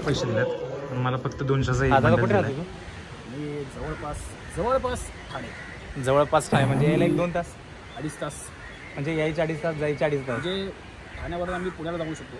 पैसे दिलेत, मला फक्त 200चा आता कुठे राहतो तू? मी जवळपास ठाणे. जवळपास ठाणे म्हणजे यायला 1-2 तास, 2.5 तास. म्हणजे यायचे 2.5 तास, जायचे 2.5 तास. म्हणजे ठाण्यावरून आम्ही पुण्याला जाऊ शकतो,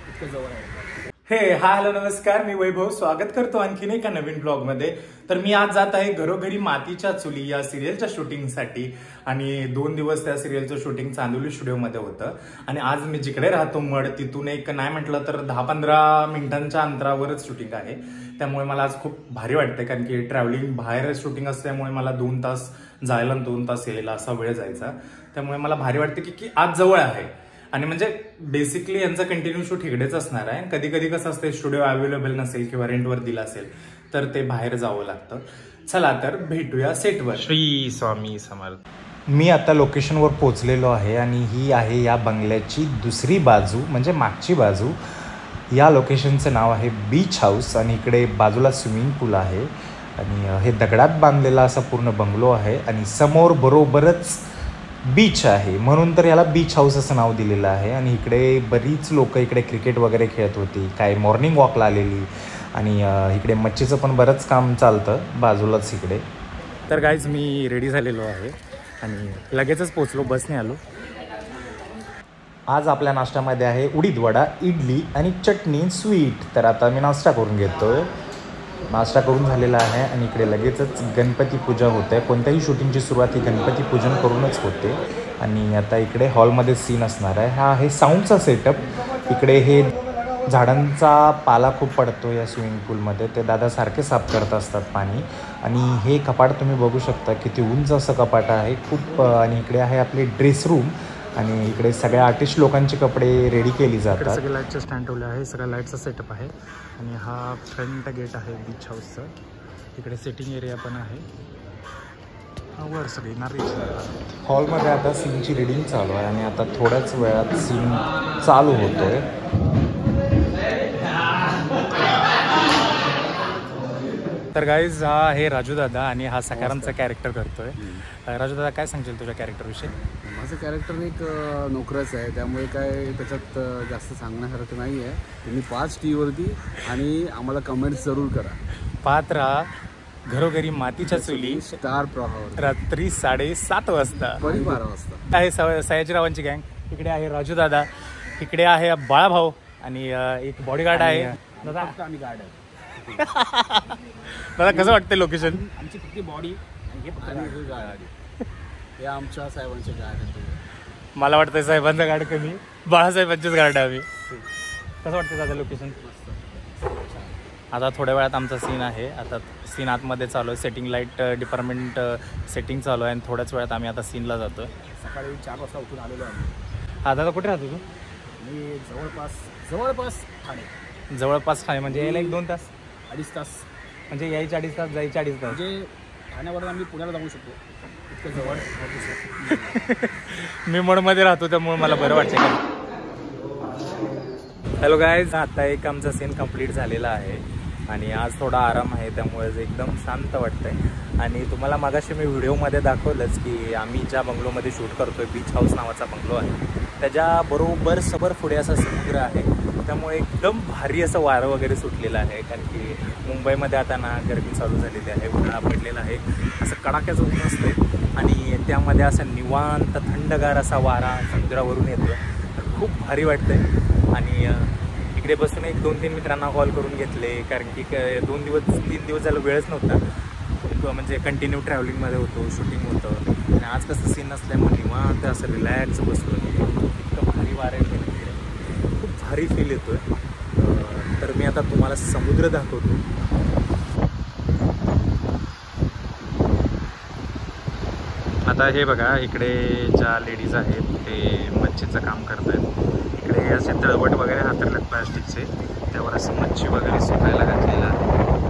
इतकं जवळ आहे. हे हॅलो नमस्कार, मी वैभव स्वागत करतो आणखीन एका नवीन ब्लॉग मध्ये. तर मी आज जात आहे घरोघरी मातीच्या चुली या सिरियलच्या शूटिंगसाठी. आणि 2 दिवस त्या सिरियलचं शूटिंग चांदोली स्टुडिओमध्ये होतं. आणि आज मी जिकडे राहतो मड, तिथून एक नाही म्हटलं तर 10-15 मिनिटांच्या अंतरावरच शूटिंग आहे. त्यामुळे मला आज खूप भारी वाटतंय, कारण की ट्रॅव्हलिंग बाहेर शूटिंग असल्यामुळे मला 2 तास जायला 2 तास यायला असा वेळ जायचा. त्यामुळे मला भारी वाटते की आज जवळ आहे. आणि म्हणजे बेसिकली यांचं कंटिन्यू शूट इकडेच असणार आहे. कधी कधी कसं असतं, स्टुडिओ अवेलेबल नसेल किंवा रेंटवर दिला असेल तर ते बाहेर जावं लागतं. चला तर भेटूया सेटवर. श्री स्वामी समर्थ. मी आता लोकेशनवर पोहोचलेलो आहे आणि ही आहे या बंगल्याची दुसरी बाजू, म्हणजे मागची बाजू. या लोकेशनचं नाव आहे बीच हाऊस आणि इकडे बाजूला स्विमिंग पूल आहे आणि हे दगडात बांधलेला असा पूर्ण बंगलो आहे आणि समोर बरोबरच बीच आहे, म्हणून तर याला बीच हाऊस असं नाव दिलेलं आहे. आणि इकडे बरीच लोक इकडे क्रिकेट वगैरे खेळत होती, काय मॉर्निंग वॉकला आलेली आणि इकडे मच्छीचं पण बरंच काम चालतं बाजूलाच इकडे. तर गाईज मी रेडी झालेलो आहे आणि लगेचच पोचलो, बसने आलो. आज आपल्या नाश्त्यामध्ये आहे उडीद वडा, इडली आणि चटणी स्वीट. तर आता मी नाश्ता करून घेतोय. नाश्ता करून झालेला आहे आणि इकडे लगेचच गणपती पूजा होते. कोणत्याही शूटिंगची सुरुवात ही गणपती पूजन करूनच होते. आणि आता इकडे हॉलमध्ये सीन असणार आहे. हा आहे साऊंडचा सेटअप. इकडे हे झाडांचा पाला खूप पडतो या स्विमिंग पूलमध्ये, ते दादा सारखे साफ करत असतात पाणी. आणि हे कपाट तुम्ही बघू शकता किती उंच असं कपाट आहे खूप. आणि इकडे आहे आपले ड्रेस रूम आणि इकडे सगळ्या आर्टिस्ट लोकांचे कपडे रेडी केली जातात. सगळे लाईटचं स्टँड ठेवलं आहे, सगळ्या लाईटचा सेटअप आहे. आणि हा फ्रंट गेट आहे बीच हाऊसचं. इकडे सेटिंग एरिया पण आहे. वर सगळी नारळी. हॉलमध्ये आता सीनची रीडिंग चालू आहे आणि आता थोड्याच वेळात सीन चालू होतोय. तर गाईज हा आहे राजू दादा आणि हा सकारामचा कॅरेक्टर करतोय. राजू दादा काय सांगशील तुझ्या कॅरेक्टरविषयी? माझं कॅरेक्टर एक नोकराचं आहे, त्यामुळे काय त्याच्यात जास्त सांगण्यासारखं नाही आहे. तुम्ही 5 टीवरती आणि आम्हाला कमेंट्स जरूर करा. पाहत राहा घरोघरी मातीच्या चुली, स्टार प्रवाहावर रात्री 7:30 वाजता, 12 वाजता. आहे सयाजीरावांची गँग. इकडे आहे राजू दादा, इकडे आहे बाळाभाऊ आणि एक बॉडीगार्ड आहे. दादा आम्ही गार्ड आहे. दादा कसं वाटतं लोकेशन? आमची फक्त बॉडी आणि गार्ड, हे आमच्या साहेबांचे गार्ड आहे. मला वाटतं साहेबांचा गार्ड कमी, बाळासाहेबांचेच गार्ड आहे आम्ही. कसं वाटतं दादा लोकेशन? आता थोड्या वेळात आमचा सीन आहे. आता सीन आतमध्ये चालू आहे, सेटिंग लाईट डिपार्टमेंट सेटिंग चालू आहे आणि थोड्याच वेळात आम्ही आता सीनला जातो. सकाळी 4 वाजता उठून आलेलो आम्ही. हा दादा कुठे राहतो तू? मी जवळपास ठाणे. जवळपास ठाणे म्हणजे यायला 1-2 तास, 2.5 तास. म्हणजे यायचे 2.5 तास, जायचे 2.5 तास. म्हणजे ठाण्यावरून आम्ही पुण्याला जाऊ शकतो, इतकं जवळ आहे. मी मडमध्ये राहतो त्यामुळे मला बरं वाटतं. हॅलो गायज, आता एक आमचा सीन कंप्लीट झालेला आहे आणि आज थोडा आराम आहे, त्यामुळे एकदम शांत वाटतंय. आणि तुम्हाला मागाशी मी व्हिडिओमध्ये दाखवलंच की आम्ही ज्या बंगलोमध्ये शूट करतोय, बीच हाऊस नावाचा बंगलो आहे, त्याच्या बरोबर समोर पुढे असा समुद्र आहे. त्यामुळे एकदम भारी असं वारं वगैरे सुटलेलं आहे, कारण की मुंबईमध्ये आता ना गरमी चालू झालेली आहे, उन्हाळा पडलेला आहे, असं कडाक्याचं ऊन असते आणि त्यामध्ये असं निवांत थंडगार असा वारा समुद्रावरून येतो. खूप भारी वाटतंय. आणि इकडे बसून 1-2-3 मित्रांना कॉल करून घेतले, कारण की 3 दिवस झालं वेळच नव्हता. म्हणजे कंटिन्यू ट्रॅव्हलिंगमध्ये होतो, शूटिंग होतं आणि आज कसं सीन नसल्यामुळे निवांत असं रिलॅक्स बसलो. इतकं भारी वारं येतं, खूप भारी फील येतोय. तर मी आता तुम्हाला समुद्र दाखवतो. आता हे बघा, इकडे ज्या लेडीज आहेत ते मच्छीचं काम करत आहेत. इकडे असे तळवट वगैरे हातरलेत प्लास्टिकचे, त्यावर असं मच्छी वगैरे सुकायला घातलेलं आहे.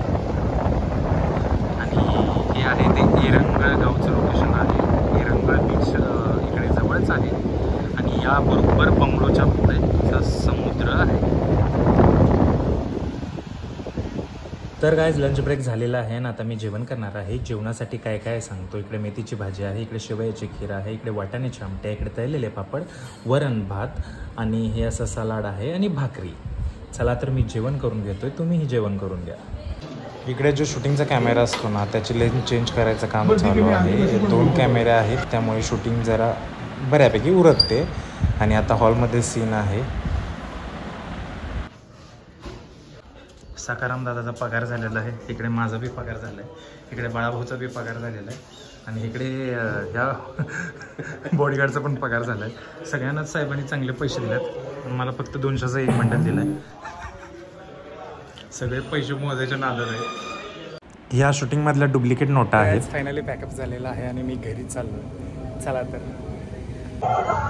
आणि हे आहे ते एरंगळ गावचं लोकेशन आहे. एरंगळ बीच इकडे जवळच आहे आणि या बरोबर बंगलोच्या पुढे समुद्र आहे. तर गायज लंच ब्रेक झालेला आहे आणि आता मी जेवण करणार आहे. जेवणासाठी काय काय सांगतो. इकडे मेथीची भाजी आहे, इकडे शेवयाची खीर आहे, इकडे वाटाण्याची आमटी आहे, इकडे तळलेले पापड, वरण भात आणि हे असं सलाड आहे आणि भाकरी. चला तर मी जेवण करून घेतोय, तुम्हीही जेवण करून घ्या. इकडे जो शूटिंगचा कॅमेरा असतो ना त्याची लेन्स चेंज करायचं काम चालू आहे. 2 कॅमेरे आहेत त्यामुळे शूटिंग जरा बऱ्यापैकी उरकते. आणि आता हॉलमध्ये सीन आहे. सकाराम दादाचा पगार झालेला आहे, इकडे माझा बी पगार झाला आहे, इकडे बाळाभाऊचा बी पगार झालेला आहे आणि इकडे ह्या बॉडीगार्डचा पण पगार झाला आहे. सगळ्यांनाच साहेबांनी चांगले पैसे दिलेत. मला फक्त 200चा 1 बंडल दिला आहे. सगळे पैसे मोजायच्या नादात आहेत. ह्या शूटिंगमधल्या डुप्लिकेट नोटा आहेत. फायनली पॅकअप झालेला आहे आणि मी घरी चाललो. चला तर.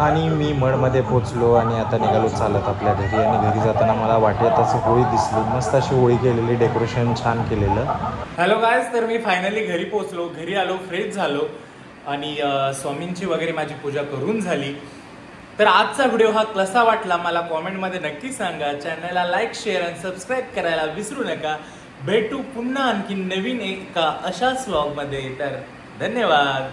आणि मी मडमध्ये पोचलो आणि आता निघालो चालत आपल्या घरी. आणि घरी जाताना मला वाटेत असं होळी दिसली, मस्त अशी होळी केलेली, डेकोरेशन छान केलेलं. हॅलो गायज, तर मी फायनली घरी पोचलो, घरी आलो, फ्रेश झालो आणि स्वामींची वगैरे माझी पूजा करून झाली. तर आजचा व्हिडिओ हा कसा वाटला मला कॉमेंटमध्ये नक्की सांगा. चॅनलला लाईक, शेअर आणि सबस्क्राईब करायला विसरू नका. भेटू पुन्हा आणखी नवीन एका अशाच व्लॉगमध्ये. तर धन्यवाद.